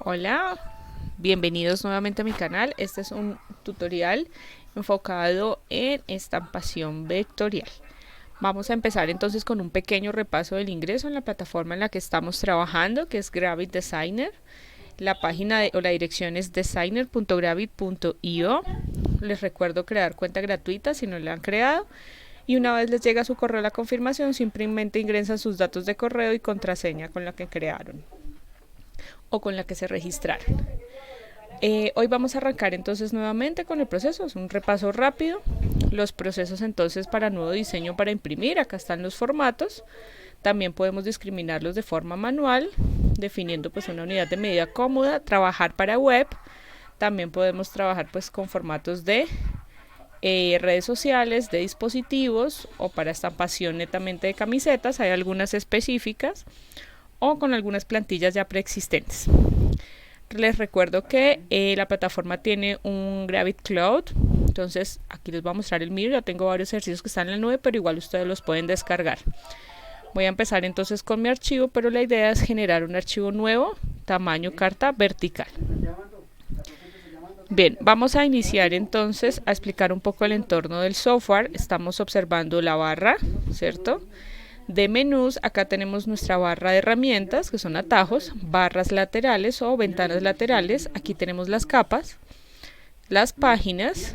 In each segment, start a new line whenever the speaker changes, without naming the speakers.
Hola, bienvenidos nuevamente a mi canal. Este es un tutorial enfocado en estampación vectorial. Vamos a empezar entonces con un pequeño repaso del ingreso en la plataforma en la que estamos trabajando, que es Gravit Designer. La página o la dirección es designer.gravit.io. Les recuerdo crear cuenta gratuita si no la han creado. Y una vez les llega a su correo la confirmación, simplemente ingresan sus datos de correo y contraseña con la que crearon o con la que se registraron. Hoy vamos a arrancar entonces nuevamente con el proceso, es un repaso rápido. Los procesos entonces para nuevo diseño para imprimir, acá están los formatos. También podemos discriminarlos de forma manual, definiendo pues una unidad de medida cómoda, trabajar para web. También podemos trabajar pues con formatos de redes sociales, de dispositivos o para estampación netamente de camisetas, hay algunas específicas, o con algunas plantillas ya preexistentes. Les recuerdo que la plataforma tiene un Gravit Cloud, entonces aquí les voy a mostrar el mío. Ya tengo varios ejercicios que están en la nube, pero igual ustedes los pueden descargar. Voy a empezar entonces con mi archivo, pero la idea es generar un archivo nuevo, tamaño carta vertical. Bien, vamos a iniciar entonces a explicar un poco el entorno del software. Estamos observando la barra, ¿cierto?, de menús. Acá tenemos nuestra barra de herramientas, que son atajos, barras laterales o ventanas laterales. Aquí tenemos las capas, las páginas,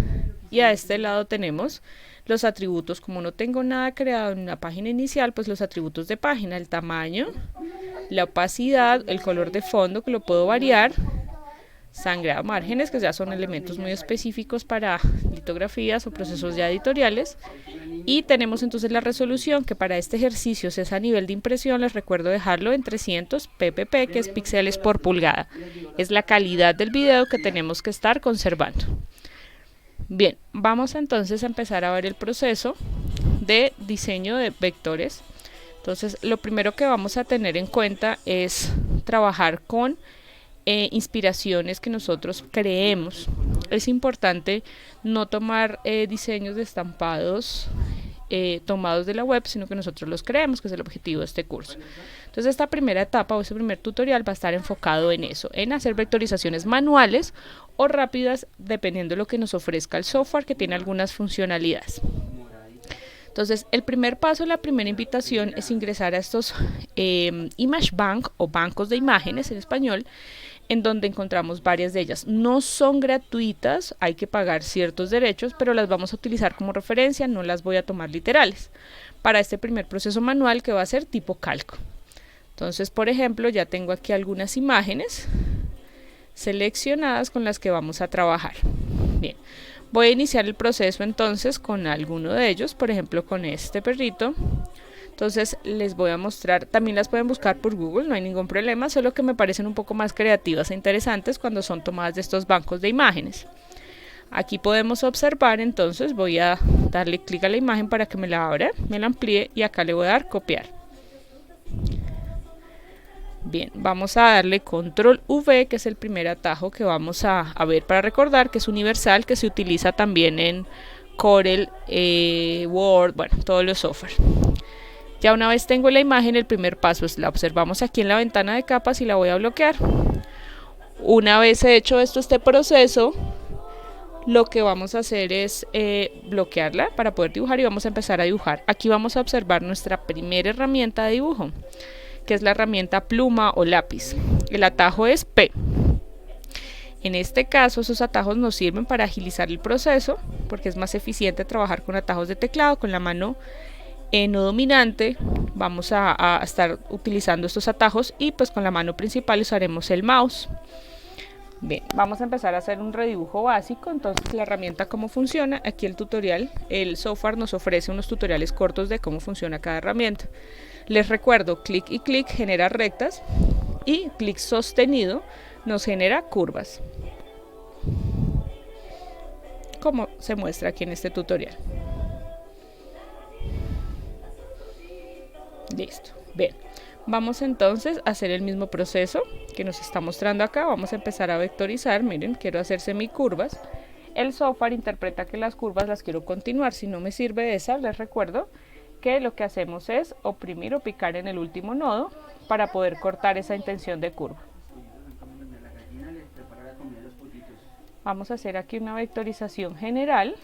y a este lado tenemos los atributos. Como no tengo nada creado en una página inicial, pues los atributos de página: el tamaño, la opacidad, el color de fondo, que lo puedo variar, sangreado, márgenes, que ya son elementos muy específicos para litografías o procesos ya editoriales. Y tenemos entonces la resolución, que para este ejercicio es a nivel de impresión. Les recuerdo dejarlo en 300 ppp, que es píxeles por pulgada. Es la calidad del video que tenemos que estar conservando. Bien, vamos entonces a empezar a ver el proceso de diseño de vectores. Entonces, lo primero que vamos a tener en cuenta es trabajar con inspiraciones que nosotros creemos. Es importante no tomar diseños de estampados tomados de la web, sino que nosotros los creemos, que es el objetivo de este curso. Entonces, esta primera etapa o este primer tutorial va a estar enfocado en eso, en hacer vectorizaciones manuales o rápidas, dependiendo de lo que nos ofrezca el software, que tiene algunas funcionalidades. Entonces, el primer paso, la primera invitación es ingresar a estos Image Bank o bancos de imágenes en español, en donde encontramos varias de ellas. No son gratuitas, hay que pagar ciertos derechos, pero las vamos a utilizar como referencia, no las voy a tomar literales para este primer proceso manual, que va a ser tipo calco. Entonces, por ejemplo, ya tengo aquí algunas imágenes seleccionadas con las que vamos a trabajar. Bien, voy a iniciar el proceso entonces con alguno de ellos, por ejemplo con este perrito. Entonces les voy a mostrar, también las pueden buscar por Google, no hay ningún problema, solo que me parecen un poco más creativas e interesantes cuando son tomadas de estos bancos de imágenes. Aquí podemos observar, entonces voy a darle clic a la imagen para que me la abra, me la amplíe, y acá le voy a dar copiar. Bien, vamos a darle control V, que es el primer atajo que vamos a ver para recordar que es universal, que se utiliza también en Corel, Word, bueno, todos los software. Ya una vez tengo la imagen, el primer paso es la observamos aquí en la ventana de capas y la voy a bloquear. Una vez hecho este proceso, lo que vamos a hacer es bloquearla para poder dibujar, y vamos a empezar a dibujar. Aquí vamos a observar nuestra primera herramienta de dibujo, que es la herramienta pluma o lápiz. El atajo es P. En este caso, esos atajos nos sirven para agilizar el proceso, porque es más eficiente trabajar con atajos de teclado. Con la mano no dominante vamos a estar utilizando estos atajos, y pues con la mano principal usaremos el mouse. Bien, vamos a empezar a hacer un redibujo básico. Entonces, la herramienta, cómo funciona, aquí el tutorial, el software nos ofrece unos tutoriales cortos de cómo funciona cada herramienta. Les recuerdo, clic y clic genera rectas, y clic sostenido nos genera curvas, como se muestra aquí en este tutorial. Listo. Bien, vamos entonces a hacer el mismo proceso que nos está mostrando acá. Vamos a empezar a vectorizar. Miren, quiero hacer semicurvas. El software interpreta que las curvas las quiero continuar. Si no me sirve esa, les recuerdo que lo que hacemos es oprimir o picar en el último nodo para poder cortar esa intención de curva. Vamos a hacer aquí una vectorización general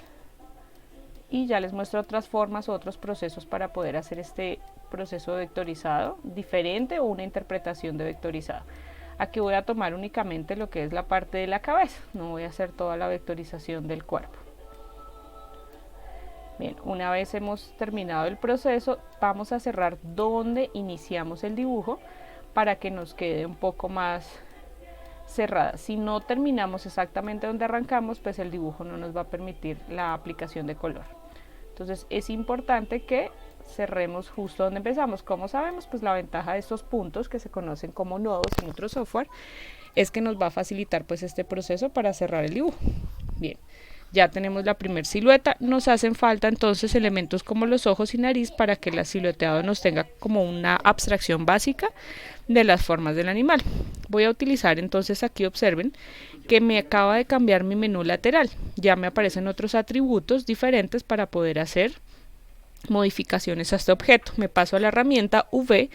y ya les muestro otras formas o otros procesos para poder hacer este proceso vectorizado diferente o una interpretación de vectorizado. Aquí voy a tomar únicamente lo que es la parte de la cabeza, no voy a hacer toda la vectorización del cuerpo. Bien, una vez hemos terminado el proceso, vamos a cerrar donde iniciamos el dibujo para que nos quede un poco más cerrada. Si no terminamos exactamente donde arrancamos, pues el dibujo no nos va a permitir la aplicación de color. Entonces es importante que cerremos justo donde empezamos. Como sabemos, pues la ventaja de estos puntos que se conocen como nodos en otro software es que nos va a facilitar pues este proceso para cerrar el dibujo. Bien, ya tenemos la primera silueta. Nos hacen falta entonces elementos como los ojos y nariz para que el silueteado nos tenga como una abstracción básica de las formas del animal. Voy a utilizar entonces aquí, observen que me acaba de cambiar mi menú lateral. Ya me aparecen otros atributos diferentes para poder hacer modificaciones a este objeto. Me paso a la herramienta V,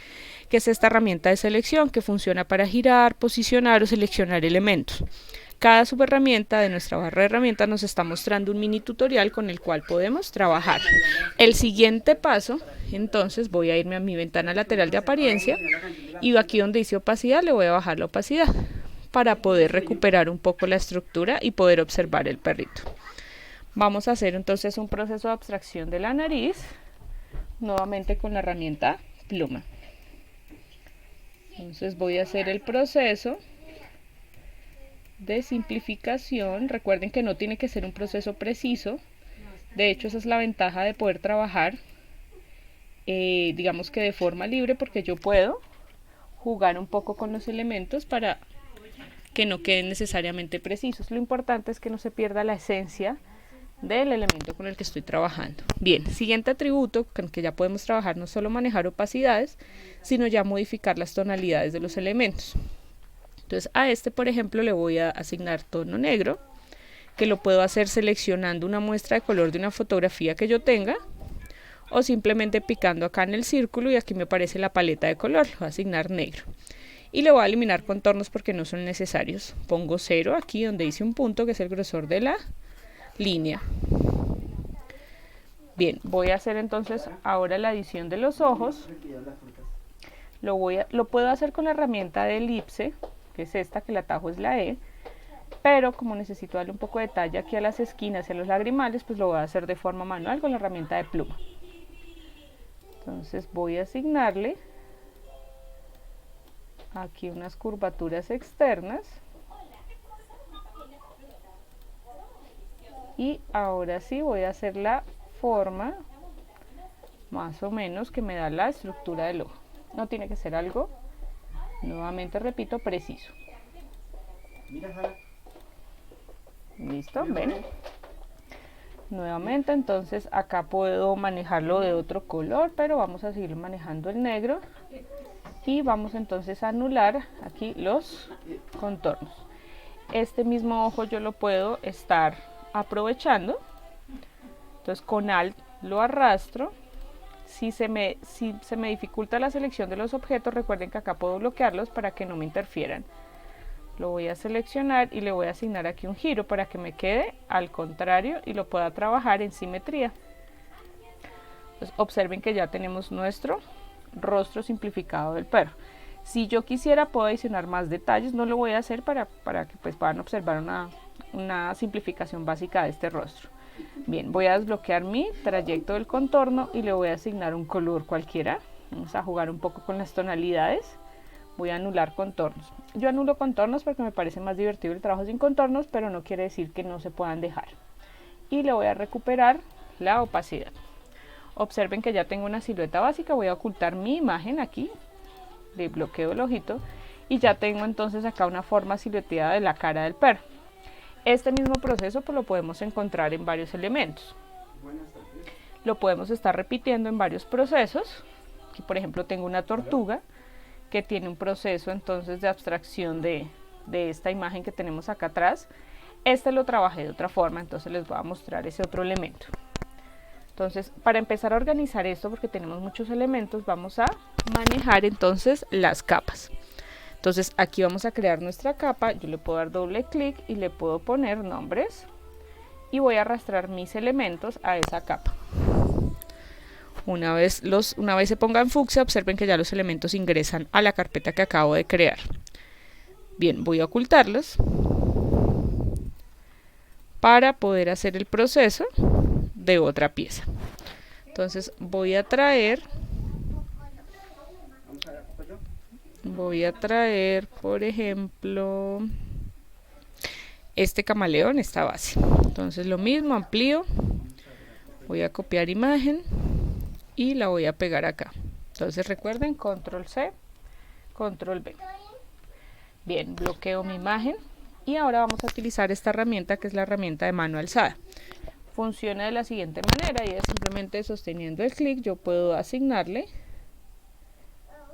que es esta herramienta de selección que funciona para girar, posicionar o seleccionar elementos. Cada subherramienta de nuestra barra de herramientas nos está mostrando un mini tutorial con el cual podemos trabajar. El siguiente paso, entonces voy a irme a mi ventana lateral de apariencia y aquí donde dice opacidad le voy a bajar la opacidad para poder recuperar un poco la estructura y poder observar el perrito. Vamos a hacer entonces un proceso de abstracción de la nariz, nuevamente con la herramienta pluma. Entonces voy a hacer el proceso de simplificación. Recuerden que no tiene que ser un proceso preciso. De hecho, esa es la ventaja de poder trabajar, digamos que de forma libre, porque yo puedo jugar un poco con los elementos para que no queden necesariamente precisos. Lo importante es que no se pierda la esencia del elemento con el que estoy trabajando. Bien, siguiente atributo con que ya podemos trabajar, no solo manejar opacidades, sino ya modificar las tonalidades de los elementos. Entonces a este, por ejemplo, le voy a asignar tono negro, que lo puedo hacer seleccionando una muestra de color de una fotografía que yo tenga, o simplemente picando acá en el círculo y aquí me aparece la paleta de color, le voy a asignar negro. Y le voy a eliminar contornos porque no son necesarios. Pongo 0 aquí donde hice un punto, que es el grosor de la línea. Bien, voy a hacer entonces ahora la adición de los ojos. Lo puedo hacer con la herramienta de elipse, que es esta, que el atajo es la E, pero como necesito darle un poco de detalle aquí a las esquinas y a los lagrimales, pues lo voy a hacer de forma manual con la herramienta de pluma. Entonces voy a asignarle aquí unas curvaturas externas y ahora sí voy a hacer la forma más o menos que me da la estructura del ojo. No tiene que ser algo, nuevamente repito, preciso. Listo, ven. Nuevamente, entonces acá puedo manejarlo de otro color, pero vamos a seguir manejando el negro y vamos entonces a anular aquí los contornos. Este mismo ojo yo lo puedo estar aprovechando, entonces con Alt lo arrastro. Si se me dificulta la selección de los objetos, recuerden que acá puedo bloquearlos para que no me interfieran. Lo voy a seleccionar y le voy a asignar aquí un giro para que me quede al contrario y lo pueda trabajar en simetría. Entonces, observen que ya tenemos nuestro rostro simplificado del perro. Si yo quisiera, puedo adicionar más detalles, no lo voy a hacer para que pues puedan observar una simplificación básica de este rostro. Bien, voy a desbloquear mi trayecto del contorno y le voy a asignar un color cualquiera. Vamos a jugar un poco con las tonalidades. Voy a anular contornos. Yo anulo contornos porque me parece más divertido el trabajo sin contornos, pero no quiere decir que no se puedan dejar. Y le voy a recuperar la opacidad. Observen que ya tengo una silueta básica. Voy a ocultar mi imagen aquí. Le bloqueo el ojito y ya tengo entonces acá una forma silueteada de la cara del perro. Este mismo proceso pues lo podemos encontrar en varios elementos. Lo podemos estar repitiendo en varios procesos. Aquí por ejemplo tengo una tortuga que tiene un proceso entonces de abstracción de esta imagen que tenemos acá atrás. Este lo trabajé de otra forma, entonces les voy a mostrar ese otro elemento. Entonces, para empezar a organizar esto, porque tenemos muchos elementos, vamos a manejar entonces las capas. Entonces aquí vamos a crear nuestra capa, yo le puedo dar doble clic y le puedo poner nombres y voy a arrastrar mis elementos a esa capa. Una vez se ponga en fucsia, observen que ya los elementos ingresan a la carpeta que acabo de crear. Bien, voy a ocultarlos para poder hacer el proceso de otra pieza. Entonces voy a traer, por ejemplo, este camaleón, esta base. Entonces lo mismo, amplío, voy a copiar imagen y la voy a pegar acá. Entonces recuerden, control C, control V. Bien, bloqueo mi imagen y ahora vamos a utilizar esta herramienta que es la herramienta de mano alzada. Funciona de la siguiente manera y es simplemente sosteniendo el clic yo puedo asignarle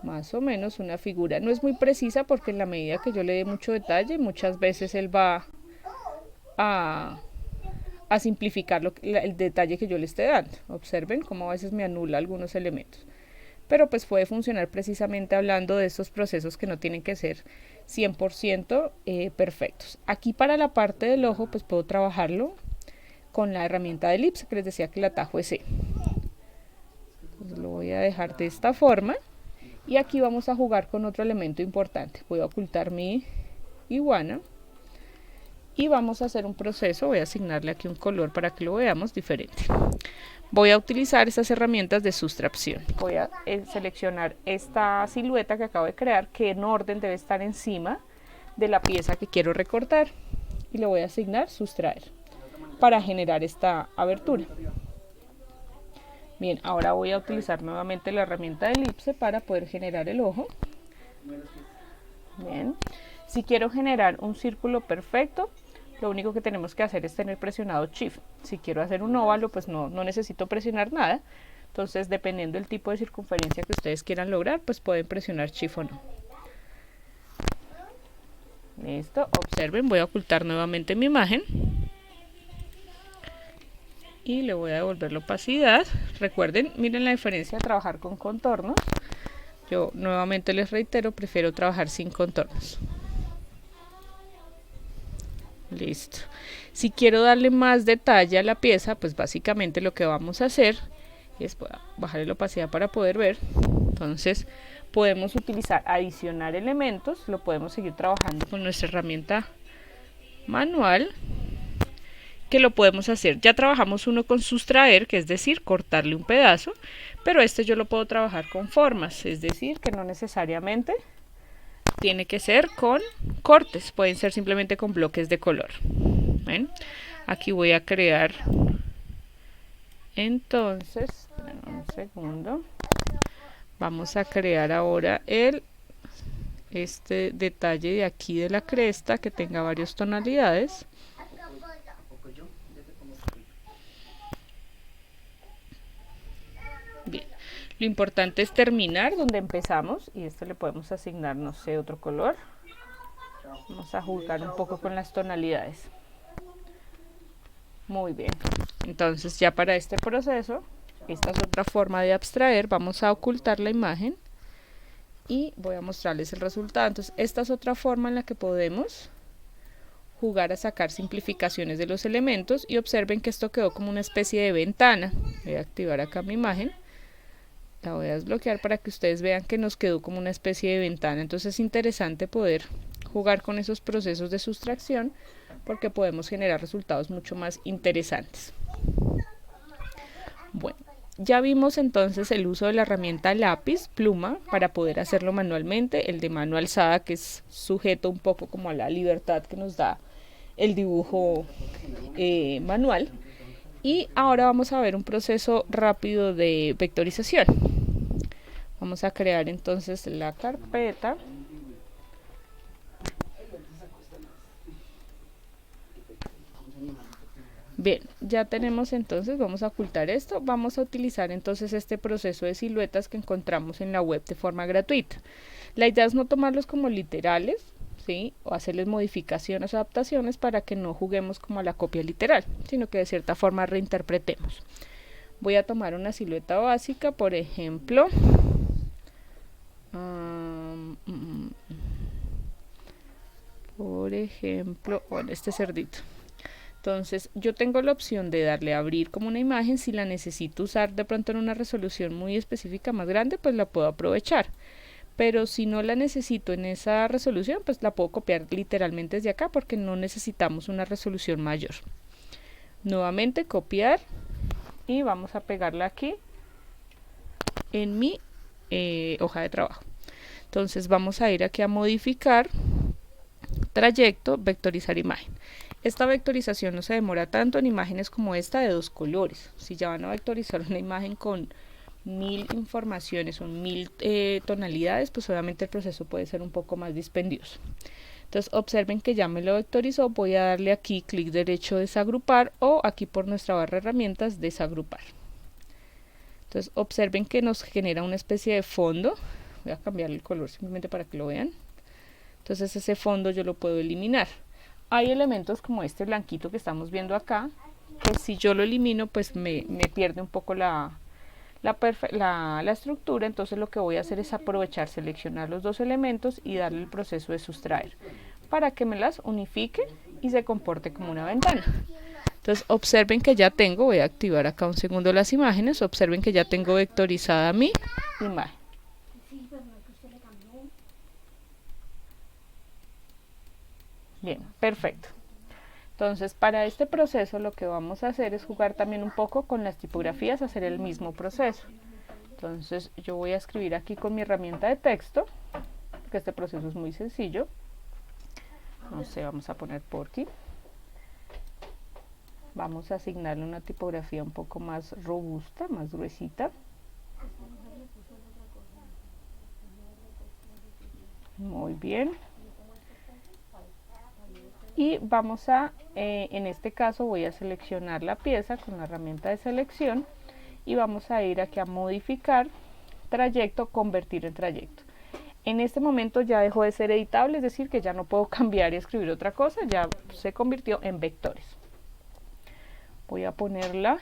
más o menos una figura. No es muy precisa porque en la medida que yo le dé mucho detalle, muchas veces él va a simplificar el detalle que yo le esté dando. Observen cómo a veces me anula algunos elementos. Pero pues puede funcionar precisamente hablando de estos procesos que no tienen que ser 100% perfectos. Aquí para la parte del ojo pues puedo trabajarlo con la herramienta de elipse que les decía que el atajo es C. Entonces lo voy a dejar de esta forma y aquí vamos a jugar con otro elemento importante. Voy a ocultar mi iguana y vamos a hacer un proceso. Voy a asignarle aquí un color para que lo veamos diferente. Voy a utilizar estas herramientas de sustracción. Voy a seleccionar esta silueta que acabo de crear, que en orden debe estar encima de la pieza que quiero recortar, y le voy a asignar sustraer para generar esta abertura. Bien, ahora voy a utilizar nuevamente la herramienta de elipse para poder generar el ojo. Bien, si quiero generar un círculo perfecto, lo único que tenemos que hacer es tener presionado Shift. Si quiero hacer un óvalo, pues no necesito presionar nada. Entonces, dependiendo del tipo de circunferencia que ustedes quieran lograr, pues pueden presionar Shift o no. Listo, observen, voy a ocultar nuevamente mi imagen. Y le voy a devolver la opacidad. Recuerden, miren la diferencia de trabajar con contornos. Yo nuevamente les reitero, prefiero trabajar sin contornos. Listo. Si quiero darle más detalle a la pieza, pues básicamente lo que vamos a hacer es bajarle la opacidad para poder ver. Entonces podemos utilizar, adicionar elementos, lo podemos seguir trabajando con nuestra herramienta manual, que lo podemos hacer. Ya trabajamos uno con sustraer, que es decir, cortarle un pedazo, pero este yo lo puedo trabajar con formas, es decir, que no necesariamente tiene que ser con cortes, pueden ser simplemente con bloques de color. ¿Ven? Aquí voy a crear, entonces, un segundo, vamos a crear ahora este detalle de aquí de la cresta que tenga varias tonalidades. Bien, lo importante es terminar donde empezamos y esto le podemos asignar, no sé, otro color. Vamos a jugar un poco con las tonalidades. Muy bien, entonces ya para este proceso, esta es otra forma de abstraer. Vamos a ocultar la imagen y voy a mostrarles el resultado. Entonces esta es otra forma en la que podemos jugar a sacar simplificaciones de los elementos y observen que esto quedó como una especie de ventana. Voy a activar acá mi imagen, la voy a desbloquear para que ustedes vean que nos quedó como una especie de ventana. Entonces es interesante poder jugar con esos procesos de sustracción porque podemos generar resultados mucho más interesantes. Bueno, ya vimos entonces el uso de la herramienta lápiz, pluma, para poder hacerlo manualmente, el de mano alzada, que es sujeto un poco como a la libertad que nos da el dibujo manual. Y ahora vamos a ver un proceso rápido de vectorización. Vamos a crear entonces la carpeta. Bien, ya tenemos entonces, vamos a ocultar esto, vamos a utilizar entonces este proceso de siluetas que encontramos en la web de forma gratuita. La idea es no tomarlos como literales, ¿sí? O hacerles modificaciones o adaptaciones para que no juguemos como a la copia literal, sino que de cierta forma reinterpretemos. Voy a tomar una silueta básica, por ejemplo, Por ejemplo, bueno, este cerdito. Entonces yo tengo la opción de darle a abrir como una imagen. Si la necesito usar de pronto en una resolución muy específica más grande, pues la puedo aprovechar. Pero si no la necesito en esa resolución, pues la puedo copiar literalmente desde acá porque no necesitamos una resolución mayor. Nuevamente copiar y vamos a pegarla aquí en mi hoja de trabajo. Entonces vamos a ir aquí a modificar, trayecto, vectorizar imagen. Esta vectorización no se demora tanto en imágenes como esta de 2 colores. Si ya van a vectorizar una imagen con 1000 informaciones o 1000 tonalidades, pues obviamente el proceso puede ser un poco más dispendioso. Entonces observen que ya me lo vectorizó. Voy a darle aquí clic derecho, desagrupar, o aquí por nuestra barra de herramientas, desagrupar. Entonces observen que nos genera una especie de fondo. Voy a cambiar el color simplemente para que lo vean. Entonces ese fondo yo lo puedo eliminar. Hay elementos como este blanquito que estamos viendo acá, que si yo lo elimino pues me pierde un poco la estructura. Entonces lo que voy a hacer es aprovechar, seleccionar los dos elementos y darle el proceso de sustraer para que me las unifique y se comporte como una ventana. Entonces observen que ya tengo, voy a activar acá un segundo las imágenes, observen que ya tengo vectorizada mi imagen. Bien, perfecto. Entonces para este proceso lo que vamos a hacer es jugar también un poco con las tipografías, hacer el mismo proceso. Entonces yo voy a escribir aquí con mi herramienta de texto, que este proceso es muy sencillo. No sé, vamos a poner Porky. Vamos a asignarle una tipografía un poco más robusta, más gruesita. Muy bien. Y vamos a, en este caso voy a seleccionar la pieza con la herramienta de selección y vamos a ir aquí a modificar, trayecto, convertir en trayecto. En este momento ya dejó de ser editable, es decir que ya no puedo cambiar y escribir otra cosa, ya se convirtió en vectores. Voy a ponerle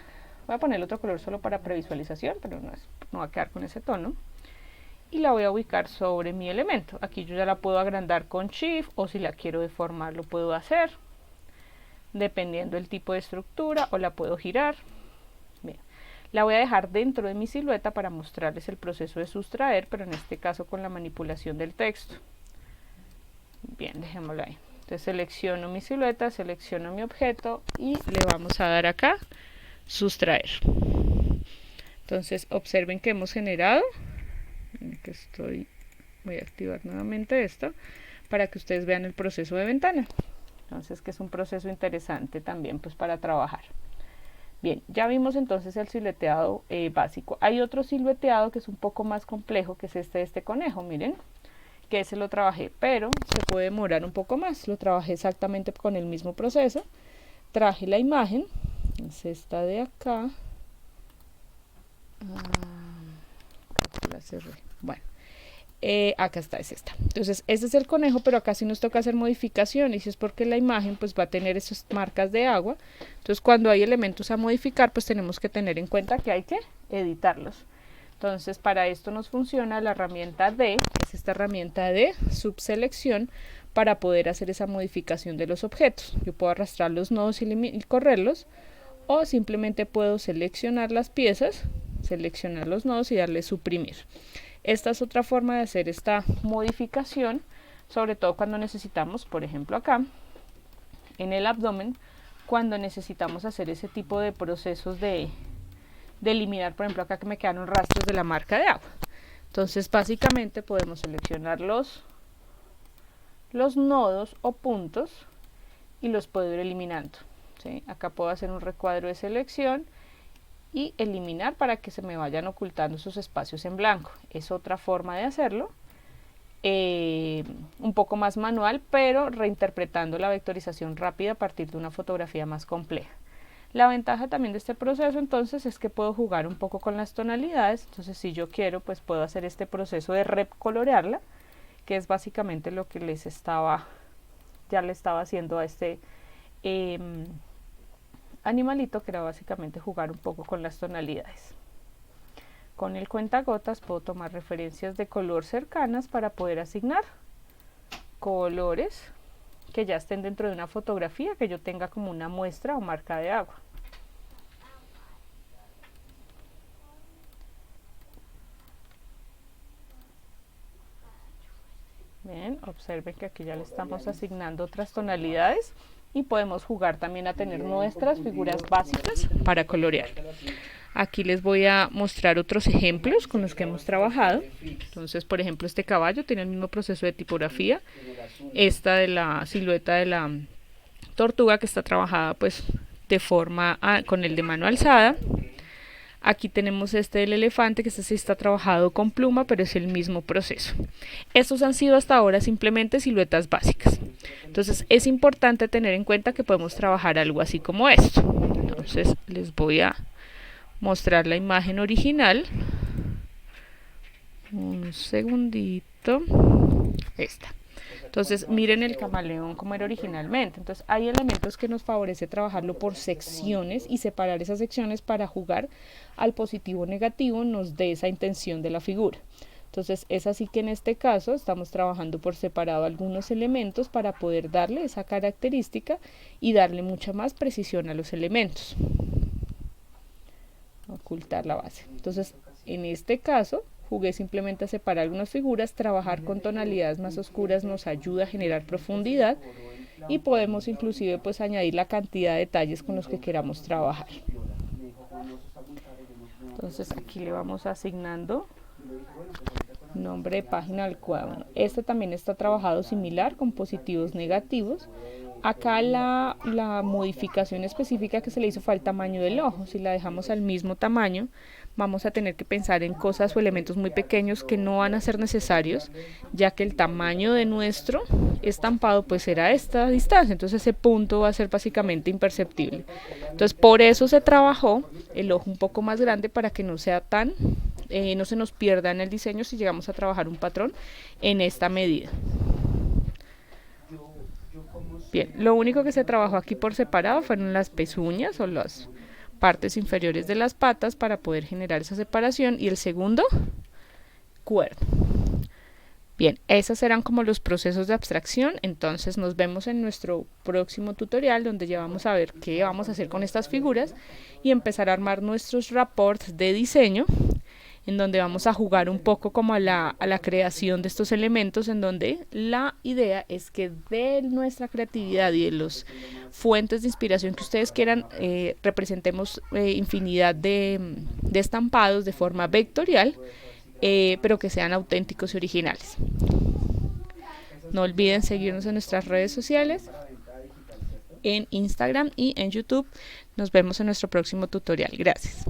otro color solo para previsualización, pero no va a quedar con ese tono. Y la voy a ubicar sobre mi elemento. Aquí yo ya la puedo agrandar con Shift, o si la quiero deformar lo puedo hacer, dependiendo del tipo de estructura, o la puedo girar. Bien. La voy a dejar dentro de mi silueta para mostrarles el proceso de sustraer, pero en este caso con la manipulación del texto. Bien, dejémoslo ahí. Entonces selecciono mi silueta, selecciono mi objeto y le vamos a dar acá sustraer. Entonces observen que hemos generado, voy a activar nuevamente esto para que ustedes vean el proceso de ventana. Entonces que es un proceso interesante también pues para trabajar. Bien, ya vimos entonces el silueteado básico. Hay otro silueteado que es un poco más complejo, que es este conejo, miren, que ese lo trabajé, pero se puede demorar un poco más. Lo trabajé exactamente con el mismo proceso. Traje la imagen, es esta de acá. La cerré. Bueno, acá está, es esta. Entonces este es el conejo, pero acá sí nos toca hacer modificaciones, y es porque la imagen pues va a tener esas marcas de agua. Entonces cuando hay elementos a modificar pues tenemos que tener en cuenta que hay que editarlos. Entonces para esto nos funciona la herramienta D, que es esta herramienta de subselección, para poder hacer esa modificación de los objetos. Yo puedo arrastrar los nodos y correrlos, o simplemente puedo seleccionar las piezas, seleccionar los nodos y darle suprimir. Esta es otra forma de hacer esta modificación, sobre todo cuando necesitamos, por ejemplo acá, en el abdomen, cuando necesitamos hacer ese tipo de procesos de eliminar, por ejemplo acá que me quedaron rastros de la marca de agua. Entonces básicamente podemos seleccionar los nodos o puntos y los puedo ir eliminando, ¿sí? Acá puedo hacer un recuadro de selección y eliminar para que se me vayan ocultando esos espacios en blanco. Es otra forma de hacerlo, un poco más manual, pero reinterpretando la vectorización rápida a partir de una fotografía más compleja. La ventaja también de este proceso entonces es que puedo jugar un poco con las tonalidades. Entonces si yo quiero pues puedo hacer este proceso de recolorearla, que es básicamente lo que ya le estaba haciendo a este animalito, que era básicamente jugar un poco con las tonalidades. Con el cuentagotas puedo tomar referencias de color cercanas para poder asignar colores que ya estén dentro de una fotografía, que yo tenga como una muestra o marca de agua. Bien, observen que aquí ya le estamos asignando otras tonalidades y podemos jugar también a tener nuestras figuras básicas para colorear. Aquí les voy a mostrar otros ejemplos con los que hemos trabajado. Entonces, por ejemplo, este caballo tiene el mismo proceso de tipografía. Esta de la silueta de la tortuga, que está trabajada pues de forma con el de mano alzada. Aquí tenemos este del elefante, que este sí está trabajado con pluma, pero es el mismo proceso. Estos han sido hasta ahora simplemente siluetas básicas. Entonces es importante tener en cuenta que podemos trabajar algo así como esto. Entonces les voy a mostrar la imagen original. Un segundito. Esta. Entonces miren el camaleón como era originalmente. Entonces hay elementos que nos favorece trabajarlo por secciones y separar esas secciones para jugar al positivo o negativo, nos dé esa intención de la figura. Entonces es así que en este caso estamos trabajando por separado algunos elementos para poder darle esa característica y darle mucha más precisión a los elementos. Ocultar la base. Entonces en este caso jugué simplemente a separar algunas figuras. Trabajar con tonalidades más oscuras nos ayuda a generar profundidad y podemos inclusive pues añadir la cantidad de detalles con los que queramos trabajar. Entonces aquí le vamos asignando nombre de página al cuadro. Este también está trabajado similar con positivos negativos. Acá la modificación específica que se le hizo fue el tamaño del ojo. Si la dejamos al mismo tamaño, vamos a tener que pensar en cosas o elementos muy pequeños que no van a ser necesarios, ya que el tamaño de nuestro estampado pues será esta distancia. Entonces ese punto va a ser básicamente imperceptible. Entonces por eso se trabajó el ojo un poco más grande, para que no sea tan, no se nos pierda en el diseño si llegamos a trabajar un patrón en esta medida. Bien, lo único que se trabajó aquí por separado fueron las pezuñas o las partes inferiores de las patas para poder generar esa separación, y el segundo, cuerno. Bien, esos serán como los procesos de abstracción. Entonces nos vemos en nuestro próximo tutorial, donde ya vamos a ver qué vamos a hacer con estas figuras y empezar a armar nuestros reports de diseño, en donde vamos a jugar un poco como a la creación de estos elementos, en donde la idea es que de nuestra creatividad y de las fuentes de inspiración que ustedes quieran, representemos infinidad de estampados de forma vectorial, pero que sean auténticos y originales. No olviden seguirnos en nuestras redes sociales, en Instagram y en YouTube. Nos vemos en nuestro próximo tutorial. Gracias.